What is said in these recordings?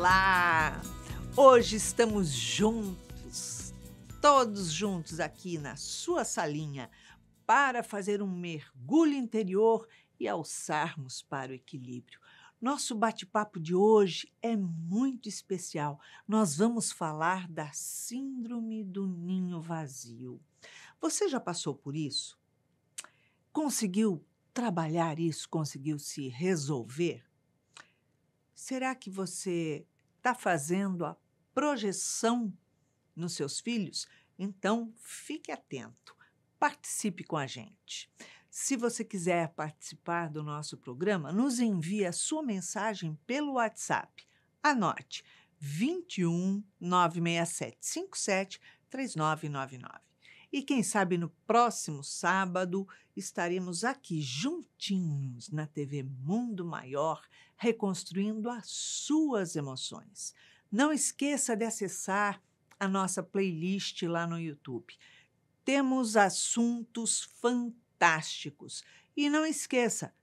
Olá! Hoje estamos juntos, todos juntos aqui na sua salinha, para fazer um mergulho interior e alçarmos para o equilíbrio. Nosso bate-papo de hoje é muito especial. Nós vamos falar da Síndrome do Ninho Vazio. Você já passou por isso? Conseguiu trabalhar isso? Conseguiu se resolver? Será que você está fazendo a projeção nos seus filhos? Então, fique atento, participe com a gente. Se você quiser participar do nosso programa, nos envie a sua mensagem pelo WhatsApp. Anote 21 967 57 3999. E quem sabe no próximo sábado estaremos aqui juntinhos na TV Mundo Maior, reconstruindo as suas emoções. Não esqueça de acessar a nossa playlist lá no YouTube. Temos assuntos fantásticos. E não esqueça,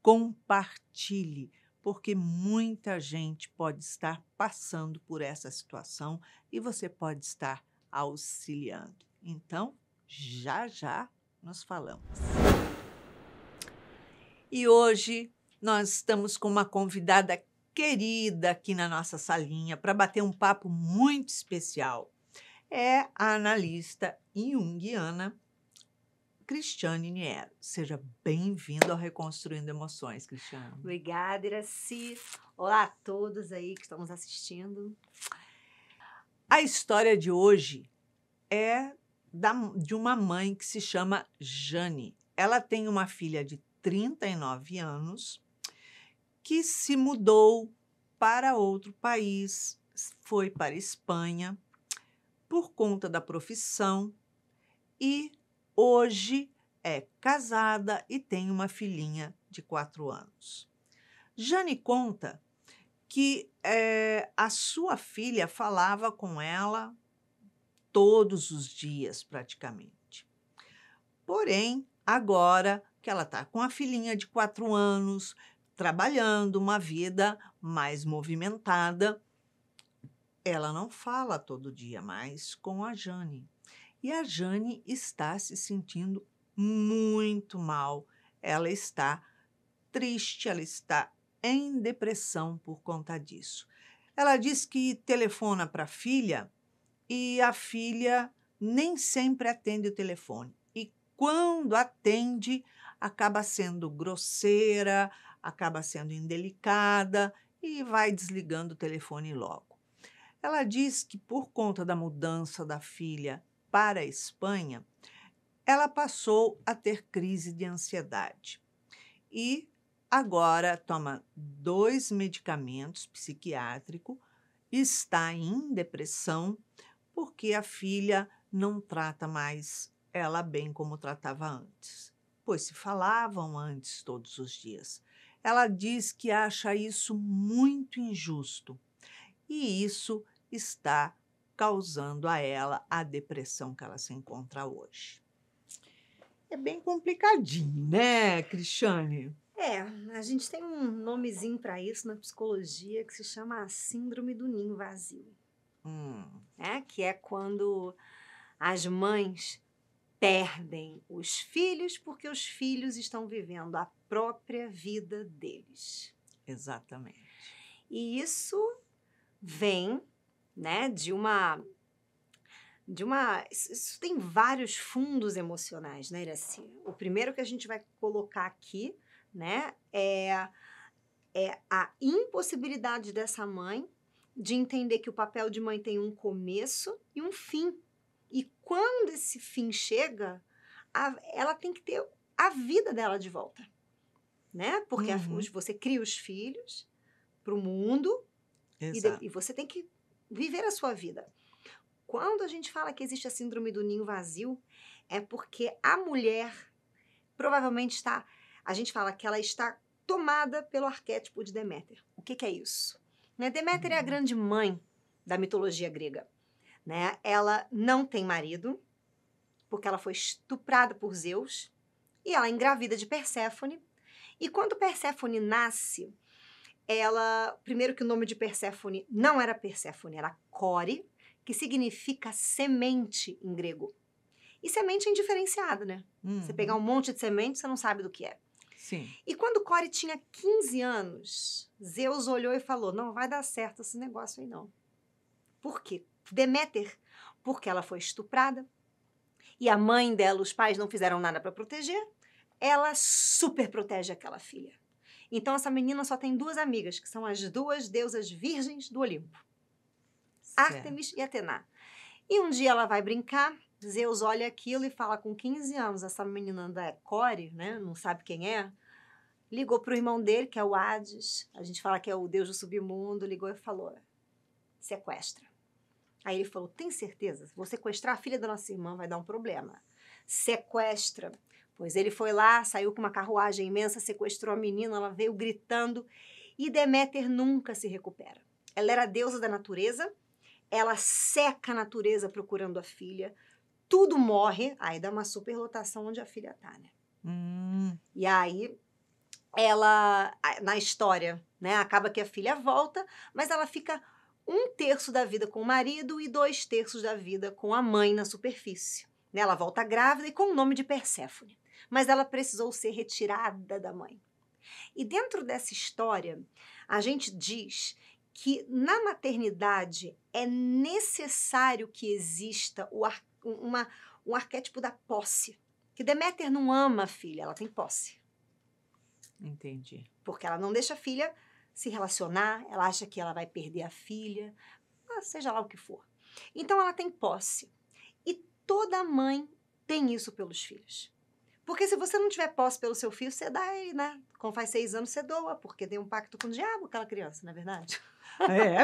compartilhe, porque muita gente pode estar passando por essa situação e você pode estar auxiliando. Então, já nos falamos. E hoje nós estamos com uma convidada querida aqui na nossa salinha para bater um papo muito especial. É a analista junguiana Cristiane Niero. Seja bem-vindo ao Reconstruindo Emoções, Cristiane. Obrigada, Iraci. Olá a todos aí que estão nos assistindo. A história de hoje é de uma mãe que se chama Jane. Ela tem uma filha de 39 anos que se mudou para outro país, foi para a Espanha por conta da profissão e hoje é casada e tem uma filhinha de 4 anos. Jane conta que a sua filha falava com ela todos os dias, praticamente. Porém, agora que ela está com a filhinha de 4 anos, trabalhando uma vida mais movimentada, ela não fala todo dia mais com a Jane. E a Jane está se sentindo muito mal. Ela está triste, ela está em depressão por conta disso. Ela diz que telefona para a filha e a filha nem sempre atende o telefone. E quando atende, acaba sendo grosseira, acaba sendo indelicada e vai desligando o telefone logo. Ela diz que por conta da mudança da filha para a Espanha, ela passou a ter crise de ansiedade. E agora toma 2 medicamentos psiquiátricos, está em depressão, porque a filha não trata mais ela bem como tratava antes, pois se falavam antes todos os dias. Ela diz que acha isso muito injusto e isso está causando a ela a depressão que ela se encontra hoje. É bem complicadinho, né, Cristiane? A gente tem um nomezinho para isso na psicologia que se chama Síndrome do Ninho Vazio. Que é quando as mães perdem os filhos porque os filhos estão vivendo a própria vida deles. Exatamente. E isso vem, de uma... Isso tem vários fundos emocionais, né, Iraci? O primeiro que a gente vai colocar aqui, é a impossibilidade dessa mãe de entender que o papel de mãe tem um começo e um fim. E quando esse fim chega, ela tem que ter a vida dela de volta, né? Porque você cria os filhos para o mundo e você tem que viver a sua vida. Quando a gente fala que existe a síndrome do ninho vazio, é porque a mulher provavelmente está... A gente fala que ela está tomada pelo arquétipo de Deméter. O que é isso? Deméter é a grande mãe da mitologia grega. Ela não tem marido, porque ela foi estuprada por Zeus, e ela engravida de Perséfone. E quando Perséfone nasce, primeiro que o nome de Perséfone não era Perséfone, era Core, que significa semente em grego. E semente é indiferenciado, né? Você pegar um monte de semente, você não sabe do que é. Sim. E quando Core tinha 15 anos, Zeus olhou e falou, não vai dar certo esse negócio aí não. Por quê? Deméter, porque ela foi estuprada, e a mãe dela, os pais não fizeram nada para proteger, ela super protege aquela filha. Então essa menina só tem 2 amigas, que são as 2 deusas virgens do Olimpo. Ártemis e Atena. E um dia ela vai brincar, Zeus olha aquilo e fala, com 15 anos, essa menina ainda é Core, né? Não sabe quem é. Ligou para o irmão dele, que é o Hades, a gente fala que é o deus do submundo, ligou e falou, sequestra. Aí ele falou, tem certeza? Vou sequestrar a filha da nossa irmã, vai dar um problema. Sequestra. Pois ele foi lá, saiu com uma carruagem imensa, sequestrou a menina, ela veio gritando, e Deméter nunca se recupera. Ela era a deusa da natureza, ela seca a natureza procurando a filha, tudo morre, aí dá uma superlotação onde a filha tá, né? E aí, ela, na história, né, acaba que a filha volta, mas ela fica 1/3 da vida com o marido e 2/3 da vida com a mãe na superfície. Né? Ela volta grávida e com o nome de Perséfone, mas ela precisou ser retirada da mãe. E dentro dessa história, a gente diz que na maternidade é necessário que exista um arquétipo da posse. Que Deméter não ama a filha, ela tem posse. Entendi. Porque ela não deixa a filha se relacionar, ela acha que ela vai perder a filha, seja lá o que for. Então ela tem posse. E toda mãe tem isso pelos filhos. Porque se você não tiver posse pelo seu filho, você dá ele, né? Quando faz 6 anos, você doa, porque tem um pacto com o diabo aquela criança, não é verdade?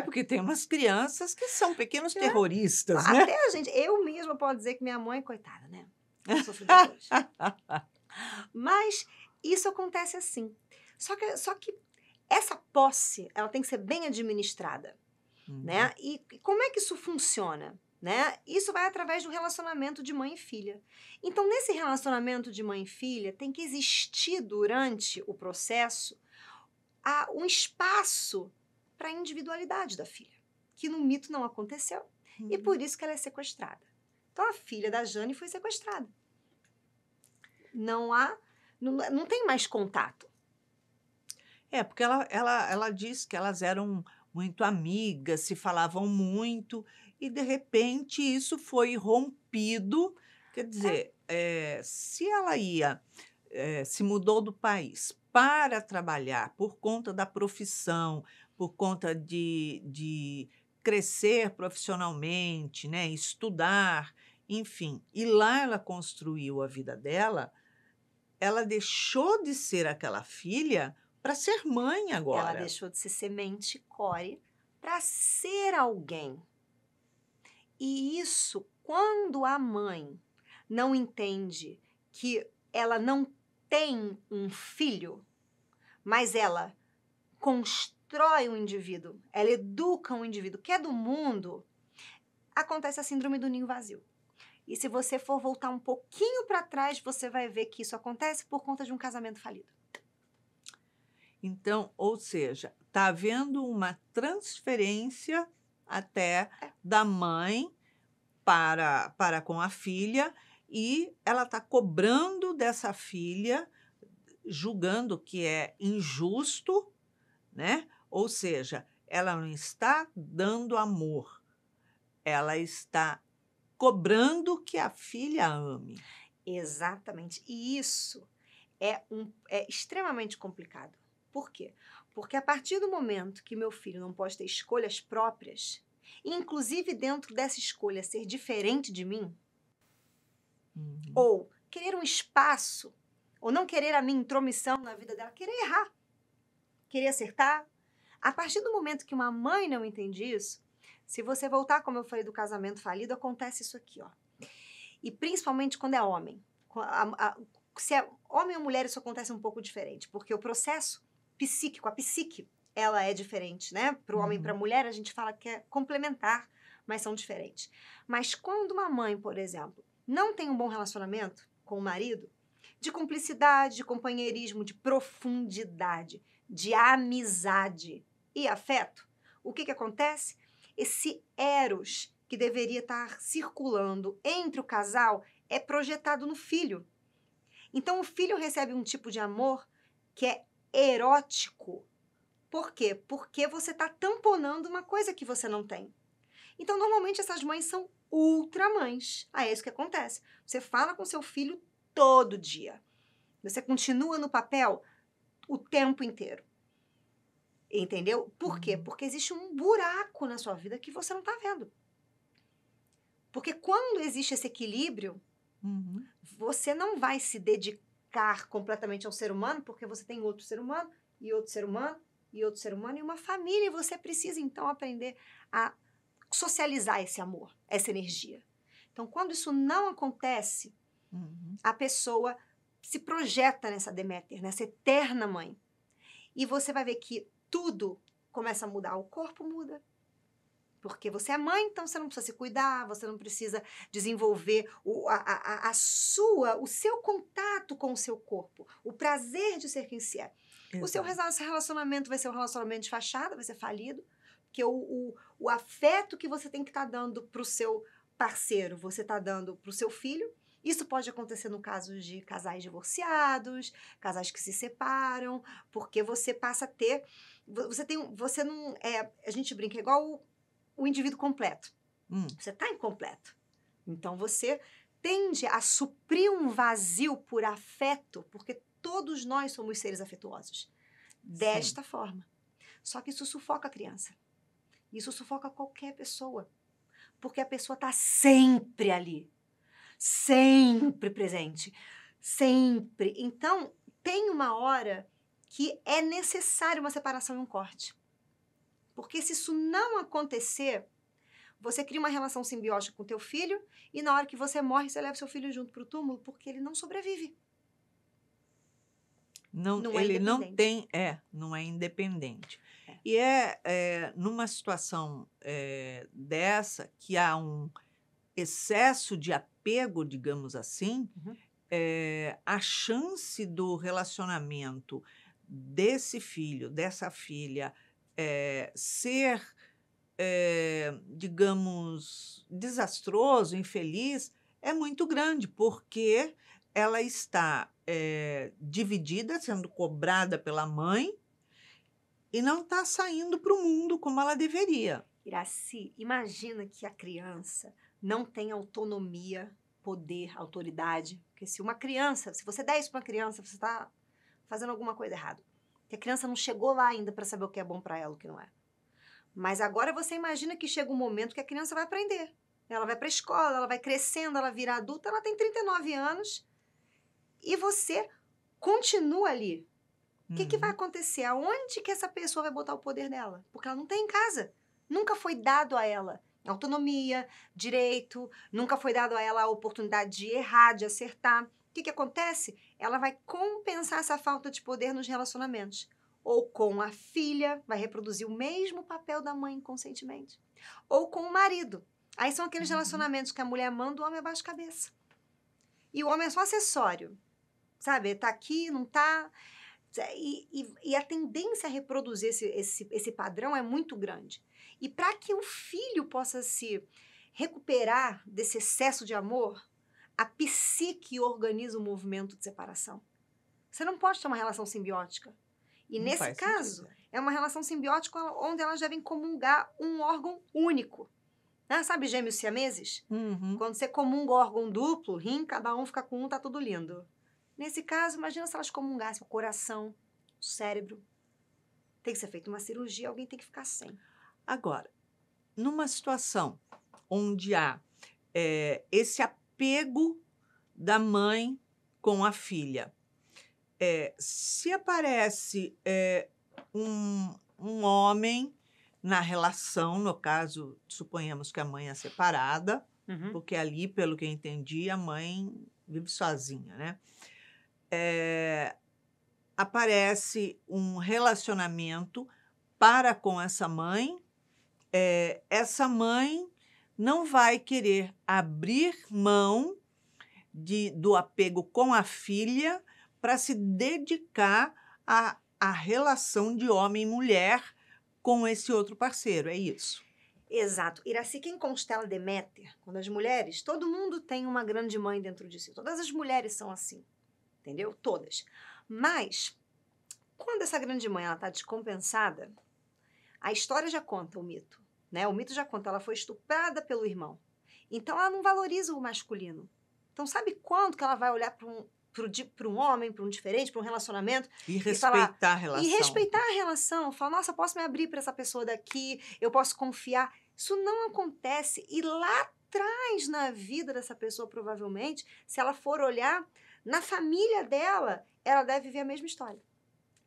Porque tem umas crianças que são pequenos terroristas, né? Até a gente, eu mesma posso dizer que minha mãe, coitada, né? Sofreu depois. Mas isso acontece assim. Só que essa posse, ela tem que ser bem administrada, né? E como é que isso funciona? Né? Isso vai através do relacionamento de mãe e filha. Então, nesse relacionamento de mãe e filha, tem que existir durante o processo um espaço para a individualidade da filha, que no mito não aconteceu, e por isso que ela é sequestrada. Então, a filha da Jane foi sequestrada. Não tem mais contato. Porque ela diz que elas eram muito amigas, se falavam muito, e de repente isso foi rompido. Quer dizer, se ela se mudou do país para trabalhar por conta da profissão, por conta de crescer profissionalmente, né, estudar, enfim, e lá ela construiu a vida dela, ela deixou de ser aquela filha para ser mãe agora. Ela deixou de ser semente Core para ser alguém. E isso, quando a mãe não entende que ela não tem um filho, mas ela constrói um indivíduo, ela educa um indivíduo que é do mundo, acontece a síndrome do ninho vazio. E se você for voltar um pouquinho para trás, você vai ver que isso acontece por conta de um casamento falido. Então, ou seja, está havendo uma transferência até da mãe para com a filha, e ela está cobrando dessa filha, julgando que é injusto, né? Ou seja, ela não está dando amor, ela está cobrando que a filha ame. Exatamente. E isso é extremamente complicado. Por quê? Porque a partir do momento que meu filho não pode ter escolhas próprias, inclusive dentro dessa escolha ser diferente de mim, ou querer um espaço, ou não querer a minha intromissão na vida dela, querer errar, querer acertar, a partir do momento que uma mãe não entende isso, se você voltar, como eu falei, do casamento falido, acontece isso aqui, ó. E principalmente quando é homem. Se é homem ou mulher, isso acontece um pouco diferente, porque o processo psíquico, a psique, ela é diferente, né? Para o homem e para a mulher, a gente fala que é complementar, mas são diferentes. Mas quando uma mãe, por exemplo, não tem um bom relacionamento com o marido, de cumplicidade, de companheirismo, de profundidade, de amizade e afeto, o que acontece? Esse eros que deveria estar circulando entre o casal é projetado no filho. Então, o filho recebe um tipo de amor que é erótico. Por quê? Porque você está tamponando uma coisa que você não tem. Então, normalmente, essas mães são ultramães. É isso que acontece. Você fala com seu filho todo dia. Você continua no papel o tempo inteiro. Entendeu? Por quê? Porque existe um buraco na sua vida que você não está vendo. Porque quando existe esse equilíbrio, você não vai se dedicar completamente ao ser humano, porque você tem outro ser humano, e outro ser humano, e outro ser humano, e uma família, e você precisa, então, aprender a socializar esse amor, essa energia. Então, quando isso não acontece, a pessoa se projeta nessa Deméter, nessa eterna mãe. E você vai ver que tudo começa a mudar, o corpo muda. Porque você é mãe, então você não precisa se cuidar, você não precisa desenvolver o seu contato com o seu corpo, o prazer de ser quem se é. Exato. O seu relacionamento vai ser um relacionamento de fachada, vai ser falido, porque o afeto que você tem que estar dando para o seu parceiro, você está dando para o seu filho. Isso pode acontecer no caso de casais divorciados, casais que se separam, porque você passa a ter... Você não... a gente brinca, é igual o indivíduo completo. Você está incompleto. Então, você tende a suprir um vazio por afeto, porque todos nós somos seres afetuosos. Desta forma. Só que isso sufoca a criança. Isso sufoca qualquer pessoa. Porque a pessoa está sempre ali. Sempre presente. Sempre. Então, tem uma hora que é necessário uma separação e um corte. Porque se isso não acontecer, você cria uma relação simbiótica com o teu filho e na hora que você morre, você leva seu filho junto para o túmulo porque ele não sobrevive. Ele não tem, não é independente. E numa situação dessa, que há um excesso de apego, digamos assim, a chance do relacionamento desse filho, dessa filha, ser, digamos, desastroso, infeliz, é muito grande, porque ela está dividida, sendo cobrada pela mãe, e não está saindo para o mundo como ela deveria. Iraci, imagina que a criança não tem autonomia, poder, autoridade. Porque se você der isso para uma criança, você está fazendo alguma coisa errada. Porque a criança não chegou lá ainda para saber o que é bom para ela e o que não é. Mas agora você imagina que chega um momento que a criança vai aprender. Ela vai para a escola, ela vai crescendo, ela vira adulta, ela tem 39 anos e você continua ali. O que vai acontecer? Aonde que essa pessoa vai botar o poder dela? Porque ela não tem em casa. Nunca foi dado a ela autonomia, direito, nunca foi dado a ela a oportunidade de errar, de acertar. O que acontece? Ela vai compensar essa falta de poder nos relacionamentos. Ou com a filha, vai reproduzir o mesmo papel da mãe inconscientemente. Ou com o marido. Aí são aqueles relacionamentos que a mulher manda, o homem abaixa a cabeça. E o homem é só acessório. Sabe? Tá aqui, não tá... E a tendência a reproduzir esse padrão é muito grande. E para que o filho possa se recuperar desse excesso de amor, a psique organiza um movimento de separação. Você não pode ter uma relação simbiótica. E não nesse caso, é uma relação simbiótica onde elas devem comungar um órgão único. Né? Sabe gêmeos siameses? Quando você comunga o órgão duplo, rim, cada um fica com um, tá tudo lindo. Nesse caso, imagina se elas comungassem o coração, o cérebro. Tem que ser feita uma cirurgia, alguém tem que ficar sem. Agora, numa situação onde há esse apego da mãe com a filha, se aparece um homem na relação, no caso, suponhamos que a mãe é separada, porque ali, pelo que eu entendi, a mãe vive sozinha, né? Aparece um relacionamento para com essa mãe não vai querer abrir mão do apego com a filha para se dedicar a a relação de homem e mulher com esse outro parceiro, é isso? Exato. Iraci, quem constela Deméter, quando as mulheres, todo mundo tem uma grande mãe dentro de si. Todas as mulheres são assim, entendeu? Todas. Mas, quando essa grande mãe está descompensada, a história já conta o mito, né? O mito já conta, ela foi estuprada pelo irmão. Então, ela não valoriza o masculino. Então, sabe quando que ela vai olhar para um homem, para um diferente, para um relacionamento E falar, respeitar a relação. e respeitar a relação, falar, nossa, eu posso me abrir para essa pessoa daqui, eu posso confiar. Isso não acontece. E lá atrás na vida dessa pessoa, provavelmente, se ela for olhar, na família dela, ela deve viver a mesma história.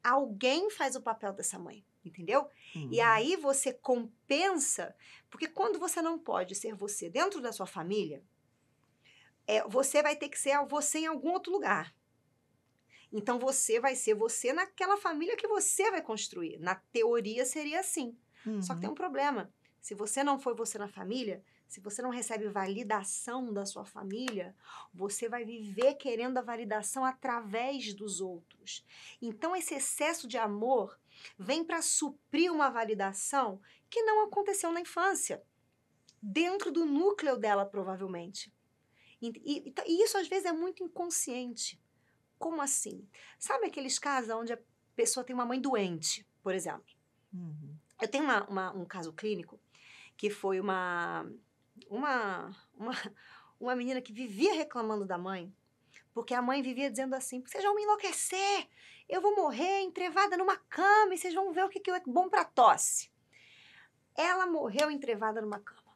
Alguém faz o papel dessa mãe, entendeu? E aí você compensa, porque quando você não pode ser você dentro da sua família, você vai ter que ser você em algum outro lugar. Então, você vai ser você naquela família que você vai construir. Na teoria, seria assim. Só que tem um problema. Se você não foi você na família, se você não recebe validação da sua família, você vai viver querendo a validação através dos outros. Então, esse excesso de amor vem para suprir uma validação que não aconteceu na infância. Dentro do núcleo dela, provavelmente. E isso, às vezes, é muito inconsciente. Como assim? Sabe aqueles casos onde a pessoa tem uma mãe doente, por exemplo? Eu tenho um caso clínico que foi uma menina que vivia reclamando da mãe, porque a mãe vivia dizendo assim, vocês vão me enlouquecer, eu vou morrer entrevada numa cama e vocês vão ver o que é bom para tosse. Ela morreu entrevada numa cama.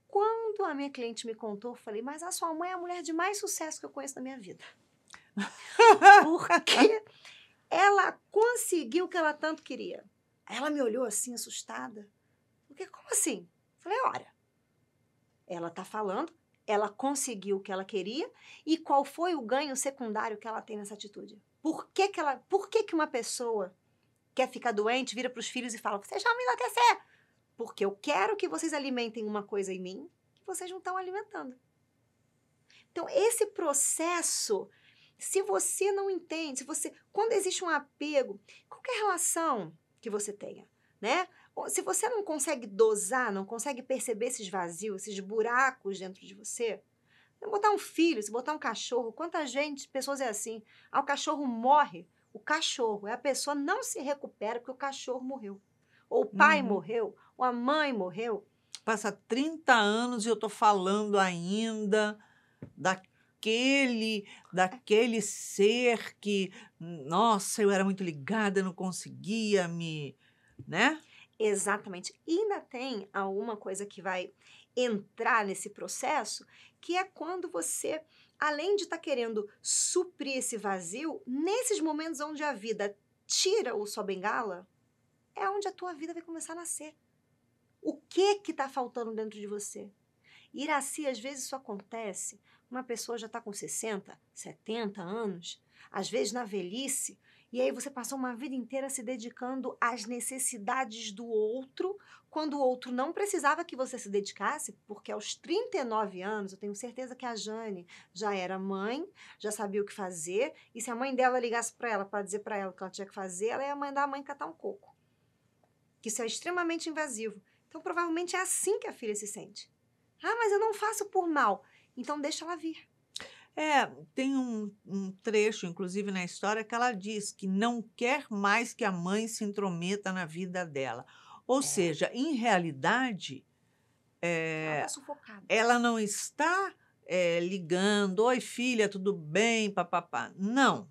Quando a minha cliente me contou, eu falei, mas a sua mãe é a mulher de mais sucesso que eu conheço na minha vida. Porque ela conseguiu o que ela tanto queria. Ela me olhou assim, assustada. Porque, como assim? Eu falei, olha, ela tá falando, ela conseguiu o que ela queria e qual foi o ganho secundário que ela tem nessa atitude? Por que uma pessoa quer ficar doente, vira para os filhos e fala, vocês vão me enlouquecer? Porque eu quero que vocês alimentem uma coisa em mim que vocês não estão alimentando. Então, esse processo, se você não entende, quando existe um apego, qualquer relação que você tenha, né? Se você não consegue dosar, não consegue perceber esses vazios, esses buracos dentro de você, se botar um filho, se botar um cachorro, pessoas é assim, o cachorro morre, a pessoa não se recupera porque o cachorro morreu. Ou o pai morreu, ou a mãe morreu. Passa 30 anos e eu tô falando ainda daquele ser que, nossa, eu era muito ligada, não conseguia né? Exatamente. E ainda tem alguma coisa que vai entrar nesse processo, que é quando você, além de estar querendo suprir esse vazio, nesses momentos onde a vida tira o sua bengala, é onde a tua vida vai começar a nascer. O que está faltando dentro de você? Iraci, às vezes isso acontece, uma pessoa já está com 60, 70 anos, às vezes na velhice, e aí você passou uma vida inteira se dedicando às necessidades do outro, quando o outro não precisava que você se dedicasse, porque aos 39 anos, eu tenho certeza que a Jane já era mãe, já sabia o que fazer, e se a mãe dela ligasse para ela, para dizer para ela o que ela tinha que fazer, ela ia mandar a mãe catar um coco. Que isso é extremamente invasivo. Então, provavelmente é assim que a filha se sente. Ah, mas eu não faço por mal. Então, deixa ela vir. Tem um trecho, inclusive, na história, que ela diz que não quer mais que a mãe se intrometa na vida dela. Ou seja, em realidade, Ela está sufocada. ela não está ligando, oi, filha, tudo bem, papapá. Não.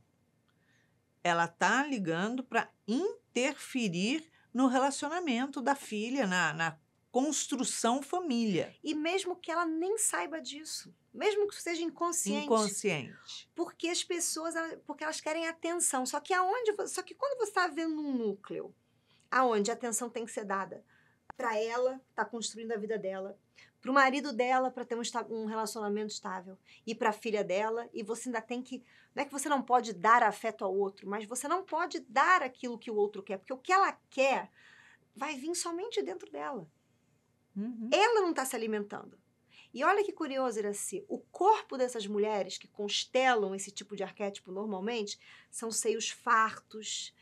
Ela está ligando para interferir no relacionamento da filha, na construção família. E mesmo que ela nem saiba disso, mesmo que seja Inconsciente. Porque as pessoas, porque elas querem atenção. Só que quando você está vendo um núcleo, aonde a atenção tem que ser dada para ela, tá construindo a vida dela, para o marido dela, para ter um relacionamento estável, e para a filha dela, e você ainda tem que, não é que você não pode dar afeto ao outro, mas você não pode dar aquilo que o outro quer, porque o que ela quer vai vir somente dentro dela. Ela não está se alimentando. E olha que curioso, Iraci, o corpo dessas mulheres que constelam esse tipo de arquétipo normalmente são seios fartos,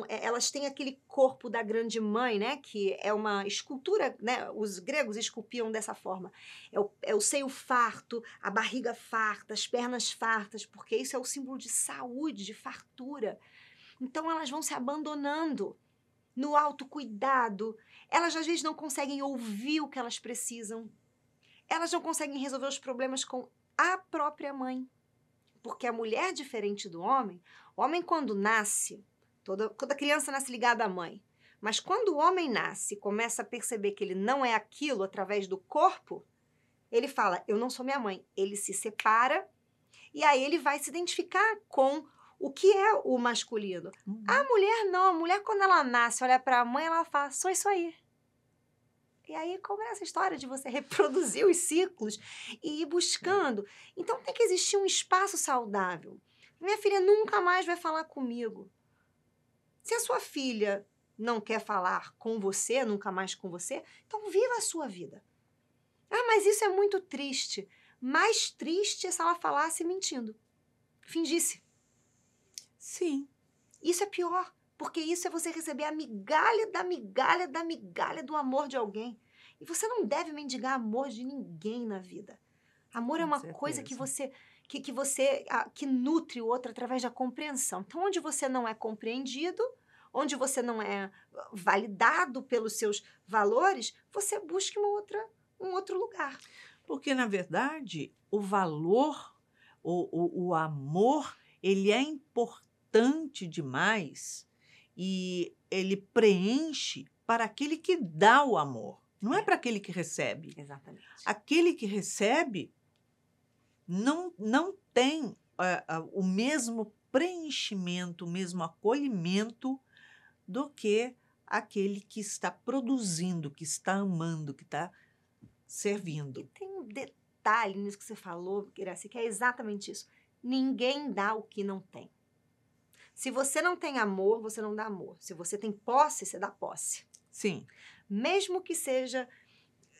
elas têm aquele corpo da grande mãe, né? Que é uma escultura, né? Os gregos esculpiam dessa forma. É o seio farto, a barriga farta, as pernas fartas, porque isso é o símbolo de saúde, de fartura. Então elas vão se abandonando no autocuidado. Elas às vezes não conseguem ouvir o que elas precisam. Elas não conseguem resolver os problemas com a própria mãe. Porque a mulher, diferente do homem, o homem quando nasce, toda criança nasce ligada à mãe. Mas quando o homem nasce e começa a perceber que ele não é aquilo através do corpo, ele fala, eu não sou minha mãe. Ele se separa e aí ele vai se identificar com o que é o masculino. A mulher não. A mulher, quando ela nasce, olha para a mãe, ela fala, sou isso aí. E aí começa a história de você reproduzir os ciclos e ir buscando. Então tem que existir um espaço saudável. Minha filha nunca mais vai falar comigo. Se a sua filha não quer falar com você, nunca mais com você, então viva a sua vida. Ah, mas isso é muito triste. Mais triste é se ela falasse mentindo. Fingisse. Sim. Isso é pior. Porque isso é você receber a migalha da migalha da migalha do amor de alguém. E você não deve mendigar amor de ninguém na vida. Amor é uma coisa que você que nutre o outro através da compreensão. Então, onde você não é compreendido, onde você não é validado pelos seus valores, você busca um outro lugar. Porque, na verdade, o valor, o amor, ele é importante demais e ele preenche para aquele que dá o amor. Não é para aquele que recebe. Exatamente. Aquele que recebe não tem o mesmo preenchimento, o mesmo acolhimento do que aquele que está produzindo, que está amando, que está servindo. E tem um detalhe nisso que você falou, Iraci, que é exatamente isso. Ninguém dá o que não tem. Se você não tem amor, você não dá amor. Se você tem posse, você dá posse. Sim. Mesmo que seja...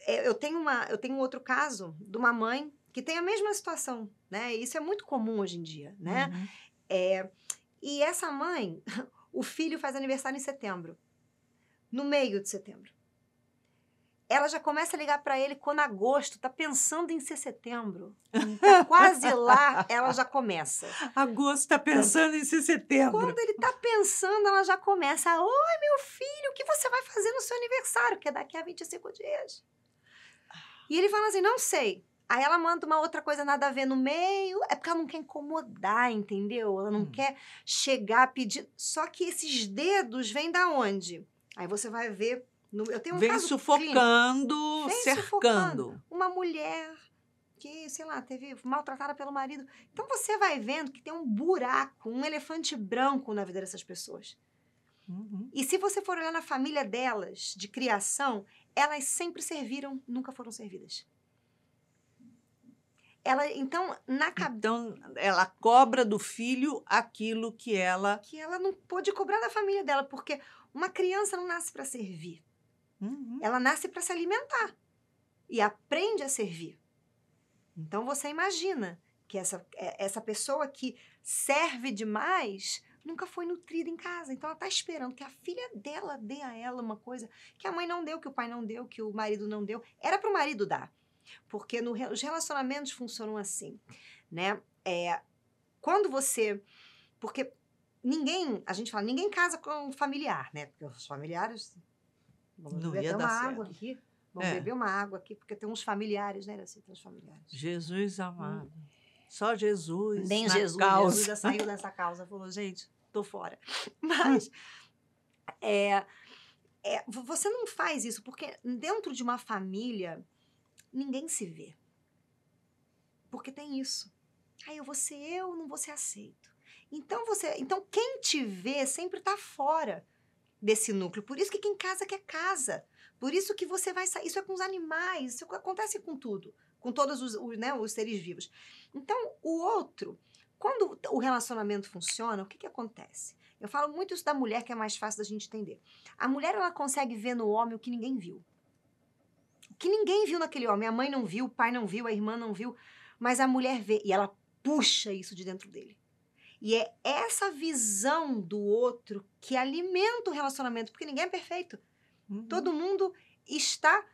Eu tenho um outro caso de uma mãe que tem a mesma situação, né? Isso é muito comum hoje em dia, né? Uhum. E essa mãe, o filho faz aniversário em setembro. No meio de setembro. Ela já começa a ligar para ele quando agosto, tá pensando em ser setembro. Tá quase lá, ela já começa. Agosto tá pensando em ser setembro. Quando ele tá pensando, ela já começa. Oi, meu filho, o que você vai fazer no seu aniversário? Que é daqui a 25 dias. E ele fala assim, não sei. Aí ela manda uma outra coisa nada a ver no meio. É porque ela não quer incomodar, entendeu? Ela não quer chegar pedindo. Só que esses dedos vêm da onde? Aí você vai ver... Eu tenho um vem caso sufocando, clínico. cercando. Uma mulher que, sei lá, teve maltratada pelo marido. Então você vai vendo que tem um buraco, um elefante branco na vida dessas pessoas. Uhum. E se você for olhar na família delas, de criação, elas sempre serviram, nunca foram servidas. Então, ela cobra do filho aquilo que ela não pôde cobrar da família dela, porque uma criança não nasce para servir. Uhum. Ela nasce para se alimentar e aprende a servir. Então, você imagina que essa pessoa que serve demais nunca foi nutrida em casa. Então, ela está esperando que a filha dela dê a ela uma coisa que a mãe não deu, que o pai não deu, que o marido não deu. Era para o marido dar. Porque os relacionamentos funcionam assim, né? Quando você... Porque a gente fala, ninguém casa com um familiar, né? Porque os familiares... Vamos beber uma água aqui. Vamos beber uma água aqui, porque tem uns familiares, né? Assim, tem uns familiares. Jesus amado. Só Jesus. Nem na Jesus. causa. Jesus já saiu dessa causa. Falou, gente, tô fora. Mas você não faz isso, porque dentro de uma família, ninguém se vê. Porque tem isso. Aí eu vou ser eu, não vou ser aceito. Então quem te vê sempre tá fora desse núcleo. Por isso que quem casa quer casa. Por isso que você vai sair. Isso é com os animais, isso acontece com tudo. Com todos os seres vivos. Então, o outro, quando o relacionamento funciona, o que acontece? Eu falo muito isso da mulher, que é mais fácil da gente entender. A mulher, ela consegue ver no homem o que ninguém viu. O que ninguém viu naquele homem. A mãe não viu, o pai não viu, a irmã não viu, mas a mulher vê e ela puxa isso de dentro dele. E é essa visão do outro que alimenta o relacionamento, porque ninguém é perfeito. Todo mundo está...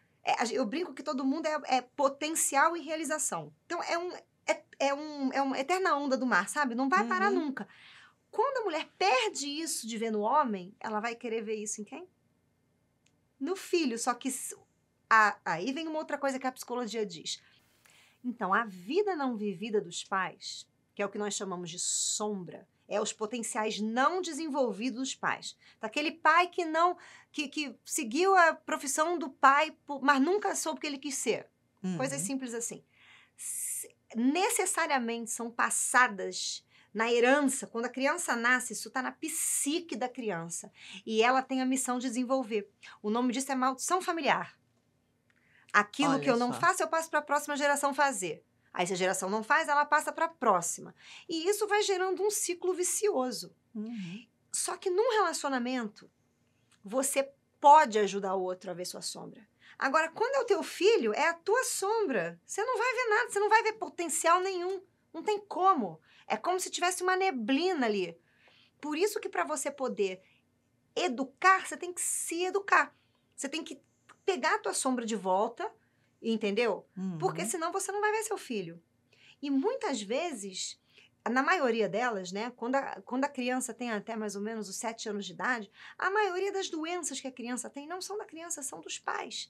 eu brinco que todo mundo é potencial e realização. Então, é uma eterna onda do mar, sabe? Não vai parar nunca. Quando a mulher perde isso de ver no homem, ela vai querer ver isso em quem? No filho. Só que aí vem uma outra coisa que a psicologia diz. Então, a vida não vivida dos pais, que é o que nós chamamos de sombra, é os potenciais não desenvolvidos dos pais. Daquele pai que seguiu a profissão do pai, mas nunca soube o que ele quis ser. Coisas simples assim. Necessariamente são passadas na herança. Quando a criança nasce, isso está na psique da criança. E ela tem a missão de desenvolver. O nome disso é maldição familiar. Aquilo Olha que eu não só. faço, eu passo para a próxima geração fazer. Aí, se a geração não faz, ela passa para a próxima. E isso vai gerando um ciclo vicioso. Só que num relacionamento, você pode ajudar o outro a ver sua sombra. Agora, quando é o teu filho, é a tua sombra. Você não vai ver nada, você não vai ver potencial nenhum. Não tem como. É como se tivesse uma neblina ali. Por isso que para você poder educar, você tem que se educar. Você tem que pegar a tua sombra de volta, entendeu? Porque senão você não vai ver seu filho. E muitas vezes, na maioria delas, né, quando a criança tem até mais ou menos os 7 anos de idade, a maioria das doenças que a criança tem não são da criança, são dos pais.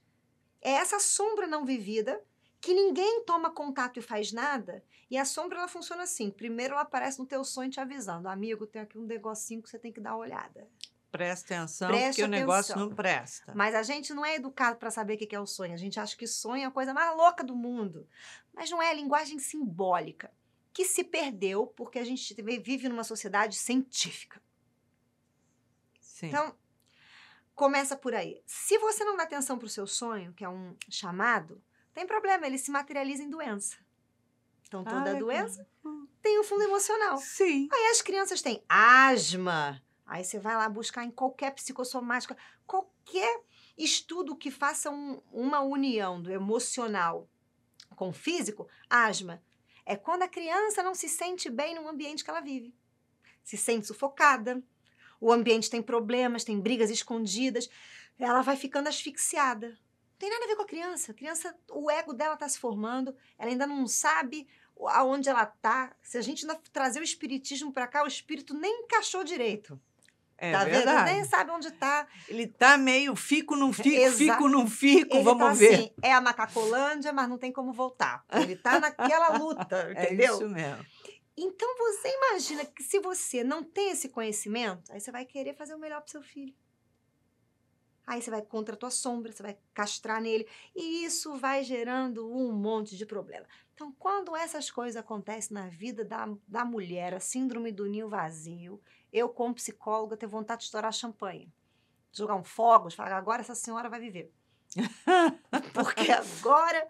É essa sombra não vivida que ninguém toma contato e faz nada. E a sombra, ela funciona assim. Primeiro, ela aparece no teu sonho te avisando. Amigo, tem aqui um negocinho que você tem que dar uma olhada. Presta atenção, Preste porque o negócio atenção. não presta. Mas a gente não é educado para saber o que é o sonho. A gente acha que sonho é a coisa mais louca do mundo. Mas não é, a linguagem simbólica, que se perdeu porque a gente vive numa sociedade científica. Sim. Então, começa por aí. Se você não dá atenção para o seu sonho, que é um chamado, tem problema, ele se materializa em doença. Então, toda legal. doença tem um fundo emocional. Sim. Aí as crianças têm asma. Aí você vai lá buscar em qualquer psicossomática, qualquer estudo que faça uma união do emocional com o físico, asma. É quando a criança não se sente bem no ambiente que ela vive. Se sente sufocada, o ambiente tem problemas, tem brigas escondidas, ela vai ficando asfixiada. Não tem nada a ver com a criança. A criança, o ego dela está se formando, ela ainda não sabe aonde ela está. Se a gente ainda trazer o espiritismo para cá, o espírito nem encaixou direito. É Tá verdade. vendo? Nem sabe onde tá. Ele tá meio fico, não fico, Exato. fico, não fico, Ele vamos tá ver. assim, é a Macacolândia, mas não tem como voltar. Ele tá naquela luta, entendeu? É isso mesmo. Então, você imagina que se você não tem esse conhecimento, aí você vai querer fazer o melhor pro seu filho. Aí você vai contra a tua sombra, você vai castrar nele, e isso vai gerando um monte de problema. Então, quando essas coisas acontecem na vida da mulher, a síndrome do ninho vazio, eu, como psicóloga, tenho vontade de estourar champanhe. Jogar um fogos, falar, agora essa senhora vai viver. Porque agora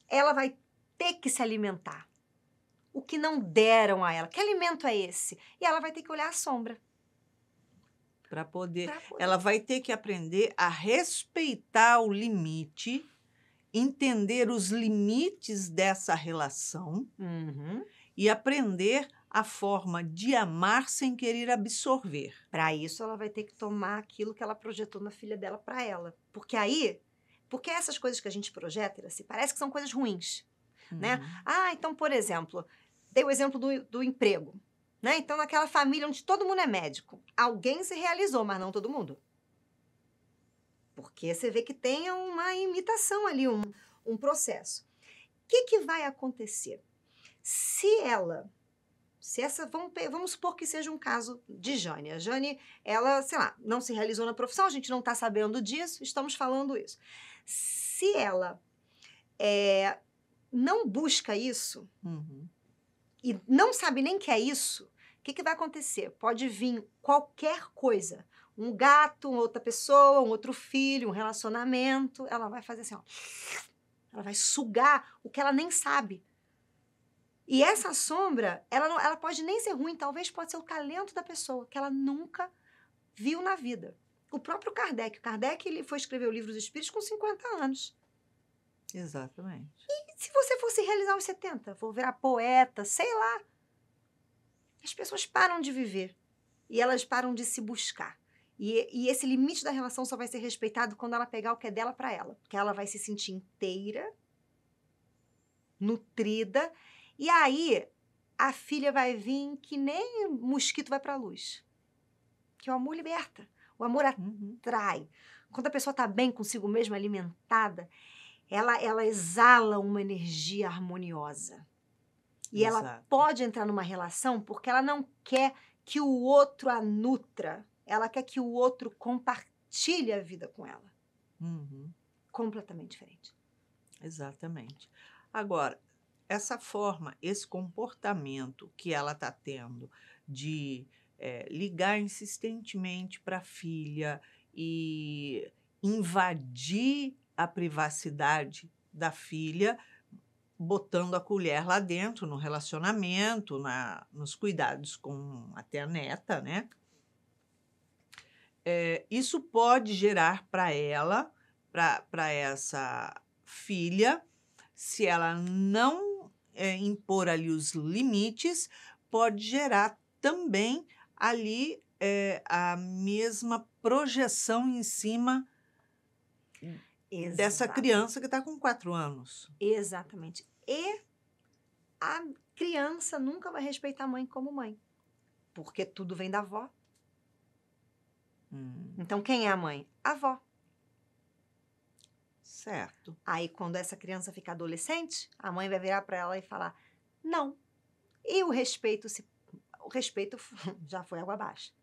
ela vai ter que se alimentar. O que não deram a ela. Que alimento é esse? E ela vai ter que olhar a sombra. Para poder. Pra poder. Ela vai ter que aprender a respeitar o limite, entender os limites dessa relação e aprender a forma de amar sem querer absorver. Para isso, ela vai ter que tomar aquilo que ela projetou na filha dela para ela. Porque essas coisas que a gente projeta, Iraci, parece que são coisas ruins, né? Ah, então, por exemplo, dei o exemplo do emprego, né? Então, naquela família onde todo mundo é médico, alguém se realizou, mas não todo mundo. Porque você vê que tem uma imitação ali, um processo. O que vai acontecer? Vamos supor que seja um caso de Jane. A Jane, ela, sei lá, não se realizou na profissão, a gente não está sabendo disso, estamos falando isso. Se ela não busca isso e não sabe nem que é isso, o que vai acontecer? Pode vir qualquer coisa. Um gato, outra pessoa, um outro filho, um relacionamento. Ela vai fazer assim, ó. Ela vai sugar o que ela nem sabe. E essa sombra, ela pode nem ser ruim, talvez pode ser o talento da pessoa, que ela nunca viu na vida. O próprio Kardec. Kardec, ele foi escrever o Livro dos Espíritos com 50 anos. Exatamente. E se você fosse realizar os 70, vou virar poeta, sei lá. As pessoas param de viver e elas param de se buscar. E esse limite da relação só vai ser respeitado quando ela pegar o que é dela para ela. Porque ela vai se sentir inteira, nutrida, e aí a filha vai vir que nem mosquito vai para a luz. Que o amor liberta, o amor Uhum. atrai. Quando a pessoa está bem consigo mesma, alimentada, ela exala uma energia harmoniosa. E ela Exato. pode entrar numa relação porque ela não quer que o outro a nutra. Ela quer que o outro compartilhe a vida com ela. Uhum. Completamente diferente. Exatamente. Agora, essa forma, esse comportamento que ela está tendo de ligar insistentemente para a filha e invadir a privacidade da filha, botando a colher lá dentro no relacionamento, nos cuidados com até a neta, né? Isso pode gerar para ela, para essa filha, se ela não impor ali os limites, pode gerar também ali a mesma projeção em cima dessa criança que está com 4 anos. Exatamente. E a criança nunca vai respeitar a mãe como mãe. Porque tudo vem da avó. Então, quem é a mãe? A avó. Certo. Aí, quando essa criança ficar adolescente, a mãe vai virar para ela e falar, não. E o respeito já foi água abaixo.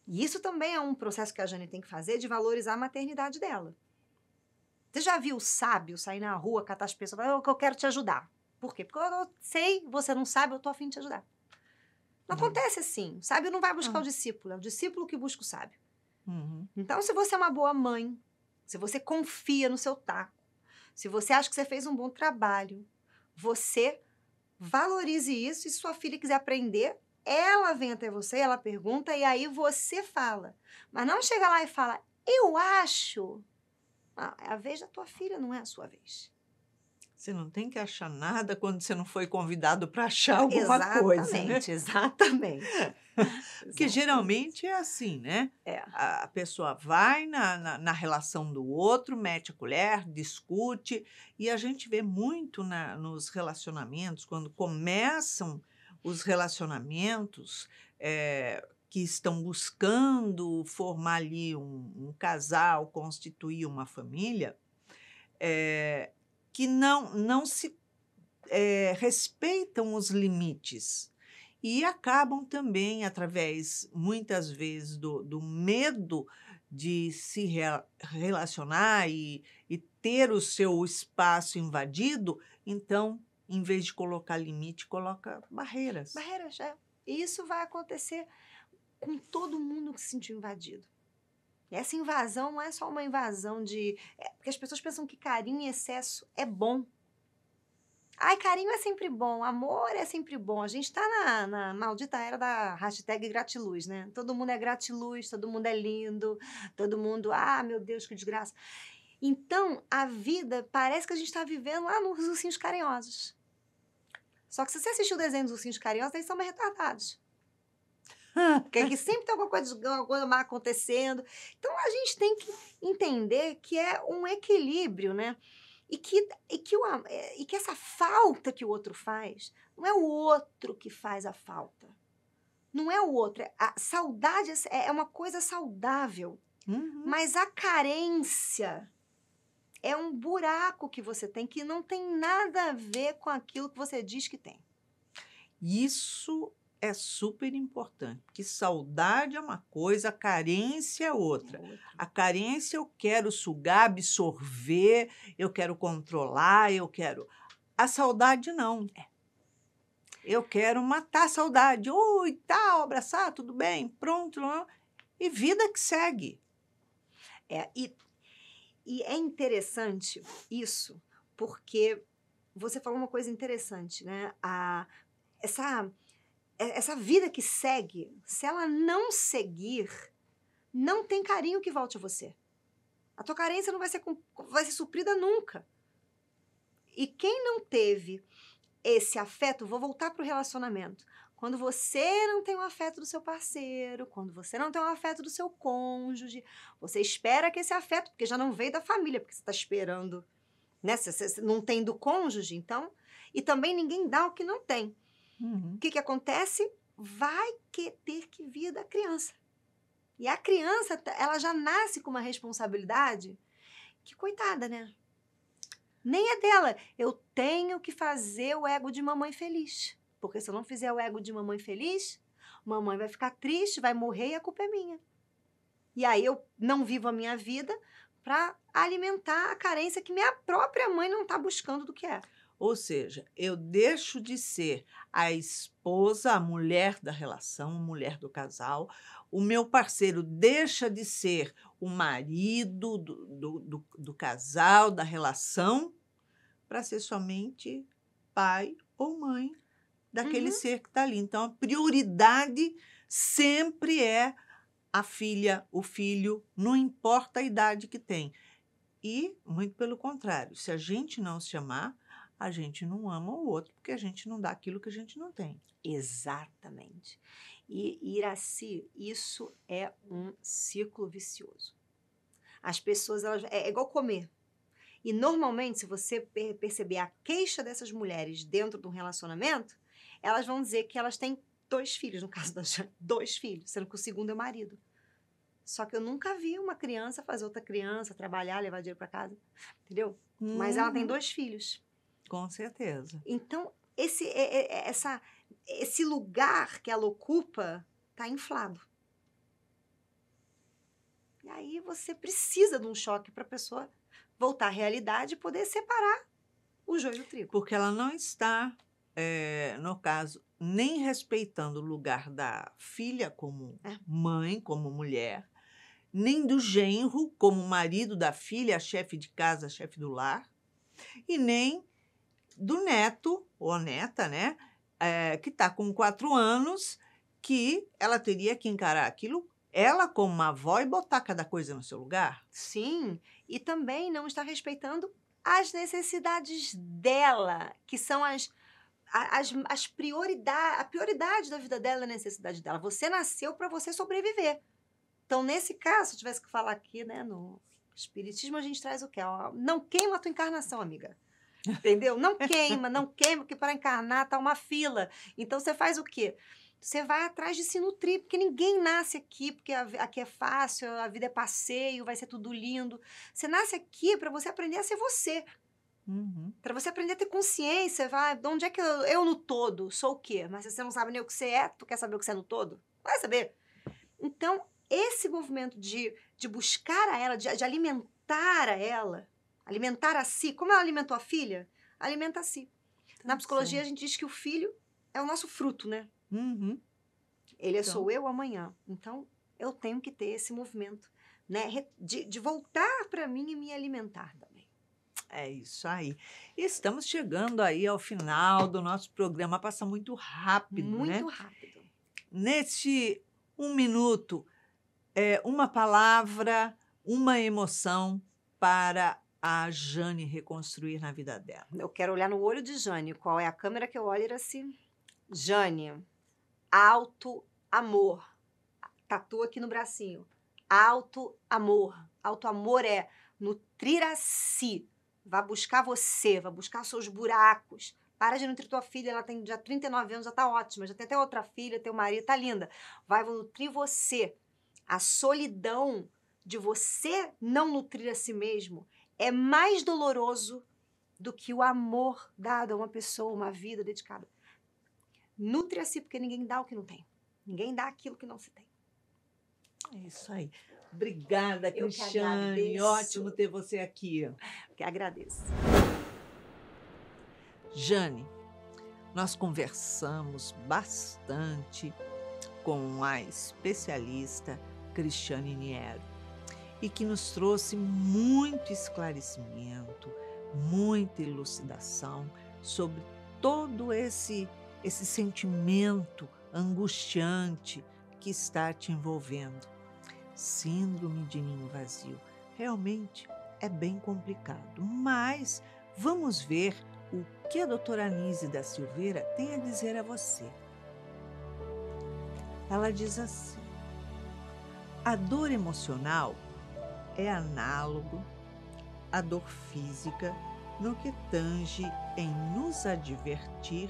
E isso também é um processo que a Jane tem que fazer de valorizar a maternidade dela. Você já viu o sábio sair na rua, catar as pessoas e falar, eu quero te ajudar. Por quê? Porque eu sei, você não sabe, eu tô a fim de te ajudar. Não acontece assim. O sábio não vai buscar o discípulo, é o discípulo que busca o sábio. Uhum. Então, se você é uma boa mãe, se você confia no seu taco, se você acha que você fez um bom trabalho, você valorize isso e se sua filha quiser aprender, ela vem até você, ela pergunta e aí você fala. Mas não chega lá e fala, eu acho. Ah, é a vez da tua filha, não é a sua vez. Você não tem que achar nada quando você não foi convidado para achar alguma coisa, né? Exatamente. Porque geralmente é assim, né? É. A pessoa vai na relação do outro, mete a colher, discute, e a gente vê muito nos relacionamentos, quando começam os relacionamentos que estão buscando formar ali um casal, constituir uma família, que não se respeitam os limites. E acabam também, através, muitas vezes, do medo de se relacionar e ter o seu espaço invadido, então, em vez de colocar limite, coloca barreiras. Barreiras, é. E isso vai acontecer com todo mundo que se sentiu invadido. E essa invasão não é só uma invasão porque as pessoas pensam que carinho em excesso é bom. Ai, carinho é sempre bom, amor é sempre bom. A gente tá na maldita era da hashtag gratiluz, né? Todo mundo é gratiluz, todo mundo é lindo, todo mundo, meu Deus, que desgraça. Então, a vida parece que a gente tá vivendo lá nos ursinhos carinhosos. Só que se você assistiu o desenho dos ursinhos carinhosos, eles são meio retardados. Porque aqui sempre tem alguma coisa má acontecendo. Então, a gente tem que entender que é um equilíbrio, né? E que essa falta que o outro faz, não é o outro que faz a falta. Não é o outro. A saudade é uma coisa saudável. Uhum. Mas a carência é um buraco que você tem que não tem nada a ver com aquilo que você diz que tem. Isso é super importante, porque saudade é uma coisa, carência é outra. A carência eu quero sugar, absorver, eu quero controlar, eu quero... A saudade não. Eu quero matar a saudade. Oi, tal, abraçar, tudo bem, pronto. E vida que segue. E é interessante isso, porque você falou uma coisa interessante, né? Essa vida que segue, se ela não seguir, não tem carinho que volte a você. A tua carência não vai ser suprida nunca. E quem não teve esse afeto, vou voltar para o relacionamento. Quando você não tem o afeto do seu parceiro, quando você não tem o afeto do seu cônjuge, você espera que esse afeto, porque já não veio da família, porque você está esperando, né? Você não tem do cônjuge, então. E também ninguém dá o que não tem. O que acontece? Vai ter que vir da criança. E a criança, ela já nasce com uma responsabilidade que, coitada, né? Nem é dela. Eu tenho que fazer o ego de mamãe feliz. Porque se eu não fizer o ego de mamãe feliz, mamãe vai ficar triste, vai morrer e a culpa é minha. E aí eu não vivo a minha vida para alimentar a carência que minha própria mãe não está buscando do que é. Ou seja, eu deixo de ser a esposa, a mulher da relação, a mulher do casal. O meu parceiro deixa de ser o marido do casal, da relação, para ser somente pai ou mãe daquele ser que está ali. Então, a prioridade sempre é a filha, o filho, não importa a idade que tem. E, muito pelo contrário, se a gente não se amar, a gente não ama o outro, porque a gente não dá aquilo que a gente não tem. Exatamente. E, Iraci, isso é um ciclo vicioso. As pessoas, elas, é igual comer. E, normalmente, se você perceber a queixa dessas mulheres dentro de um relacionamento, elas vão dizer que elas têm 2 filhos, no caso da Jane, 2 filhos, sendo que o segundo é o marido. Só que eu nunca vi uma criança fazer outra criança, trabalhar, levar dinheiro para casa, entendeu? Mas ela tem 2 filhos. Com certeza. Então, esse lugar que ela ocupa está inflado. E aí você precisa de um choque para a pessoa voltar à realidade e poder separar o joio do trigo. Porque ela não está, no caso, nem respeitando o lugar da filha como mãe, como mulher, nem do genro como marido da filha, chefe de casa, chefe do lar, e nem do neto ou neta, né, que está com 4 anos, que ela teria que encarar aquilo, ela como uma avó, e botar cada coisa no seu lugar. Sim, e também não está respeitando as necessidades dela, que são as prioridades, a prioridade da vida dela é a necessidade dela. Você nasceu para você sobreviver. Então, nesse caso, se eu tivesse que falar aqui, né, no espiritismo, a gente traz o quê? Ó, não queima a tua encarnação, amiga. Entendeu? Não queima, porque para encarnar tá uma fila. Então, você faz o quê? Você vai atrás de se nutrir, porque ninguém nasce aqui, porque aqui é fácil, a vida é passeio, vai ser tudo lindo. Você nasce aqui para você aprender a ser você. Para você aprender a ter consciência, vai, de onde é que eu no todo sou o quê? Mas se você não sabe nem o que você é, tu quer saber o que você é no todo? Vai saber. Então, esse movimento de buscar a ela, de alimentar a ela, alimentar a si, como ela alimentou a filha, alimenta a si. Na psicologia, a gente diz que o filho é o nosso fruto, né? Ele sou eu amanhã. Então, eu tenho que ter esse movimento, né? De voltar para mim e me alimentar também. É isso aí. Estamos chegando aí ao final do nosso programa. Passa muito rápido, né? Muito rápido. Neste 1 minuto, uma palavra, uma emoção para a Jane reconstruir na vida dela. Eu quero olhar no olho de Jane. Qual é a câmera que eu olho? Era assim. Jane, alto amor. Tatua aqui no bracinho. Alto amor. Alto amor é nutrir a si. Vá buscar você, vá buscar seus buracos. Para de nutrir tua filha, ela tem já 39 anos, já tá ótima. Já tem até outra filha, teu marido, tá linda. Vai nutrir você. A solidão de você não nutrir a si mesmo é mais doloroso do que o amor dado a uma pessoa, uma vida dedicada. Nutre a si, porque ninguém dá o que não tem. Ninguém dá aquilo que não se tem. É isso aí. Obrigada, Eu que Cristiane. agradeço. Ótimo ter você aqui. Que agradeço. Jane, nós conversamos bastante com a especialista Cristiane Niero e que nos trouxe muito esclarecimento, muita elucidação sobre todo esse sentimento angustiante que está te envolvendo. Síndrome de ninho vazio. Realmente é bem complicado, mas Vamos ver o que a doutora Anise da Silveira tem a dizer a você. Ela diz assim: a dor emocional é análogo à dor física no que tange em nos advertir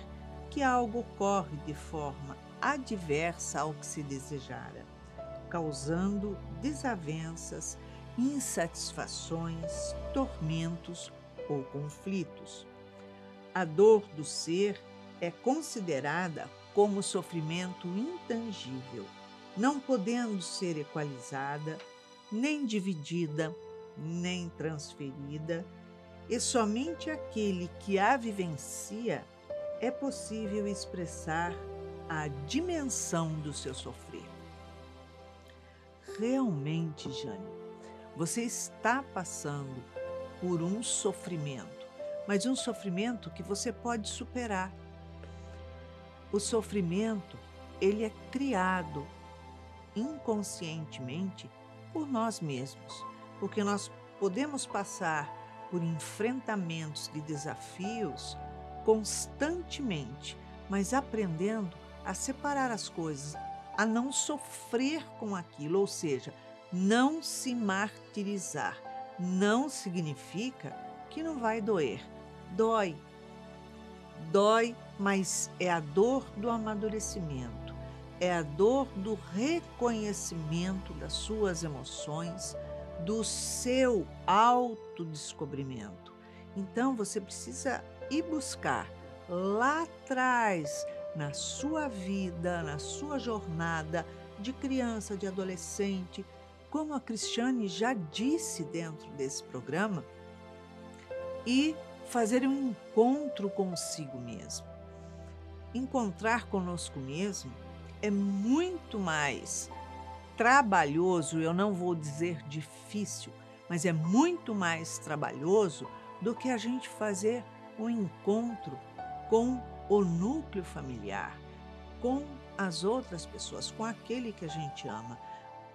que algo ocorre de forma adversa ao que se desejara, causando desavenças, insatisfações, tormentos ou conflitos. A dor do ser é considerada como sofrimento intangível, não podendo ser equalizada, nem dividida, nem transferida, e somente aquele que a vivencia é possível expressar a dimensão do seu sofrer. Realmente, Jane, você está passando por um sofrimento, mas um sofrimento que você pode superar. O sofrimento, ele é criado inconscientemente por nós mesmos, porque nós podemos passar por enfrentamentos de desafios constantemente, mas aprendendo a separar as coisas, a não sofrer com aquilo, ou seja, não se martirizar. Não significa que não vai doer. Dói. Dói, mas é a dor do amadurecimento, é a dor do reconhecimento das suas emoções, do seu autodescobrimento. Então, você precisa ir buscar lá atrás, na sua vida, na sua jornada de criança, de adolescente, como a Cristiane já disse dentro desse programa, e fazer um encontro consigo mesmo. Encontrar conosco mesmo é muito mais trabalhoso, eu não vou dizer difícil, mas é muito mais trabalhoso do que a gente fazer um encontro com o núcleo familiar, com as outras pessoas, com aquele que a gente ama.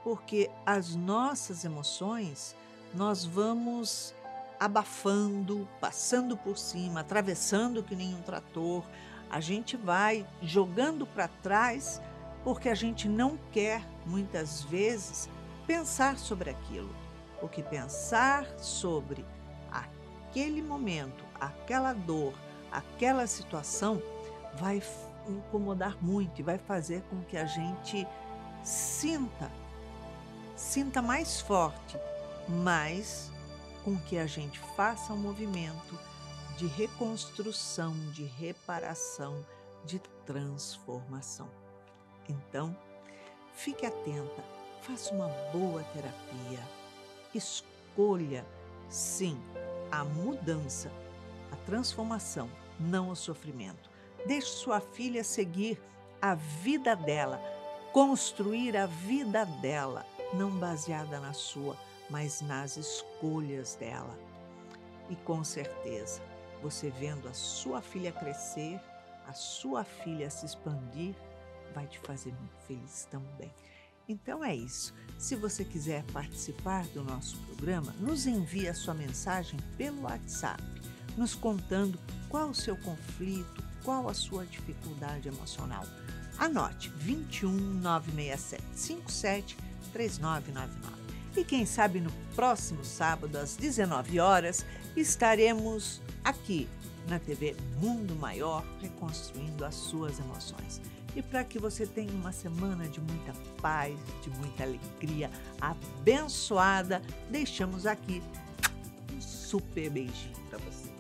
Porque as nossas emoções, nós vamos abafando, passando por cima, atravessando que nem um trator, a gente vai jogando para trás porque a gente não quer, muitas vezes, pensar sobre aquilo. Porque pensar sobre aquele momento, aquela dor, aquela situação, vai incomodar muito e vai fazer com que a gente sinta mais forte, mas com que a gente faça um movimento de reconstrução, de reparação, de transformação. Então, fique atenta, faça uma boa terapia, escolha, sim, a mudança, a transformação, não o sofrimento. Deixe sua filha seguir a vida dela, construir a vida dela, não baseada na sua, mas nas escolhas dela. E com certeza, você vendo a sua filha crescer, a sua filha se expandir, vai te fazer muito feliz também. Então é isso. Se você quiser participar do nosso programa, nos envie a sua mensagem pelo WhatsApp, nos contando qual o seu conflito, qual a sua dificuldade emocional. Anote 21 967 57 3999. E quem sabe no próximo sábado, às 19 horas, estaremos aqui na TV Mundo Maior, reconstruindo as suas emoções. E para que você tenha uma semana de muita paz, de muita alegria, abençoada, deixamos aqui um super beijinho para você.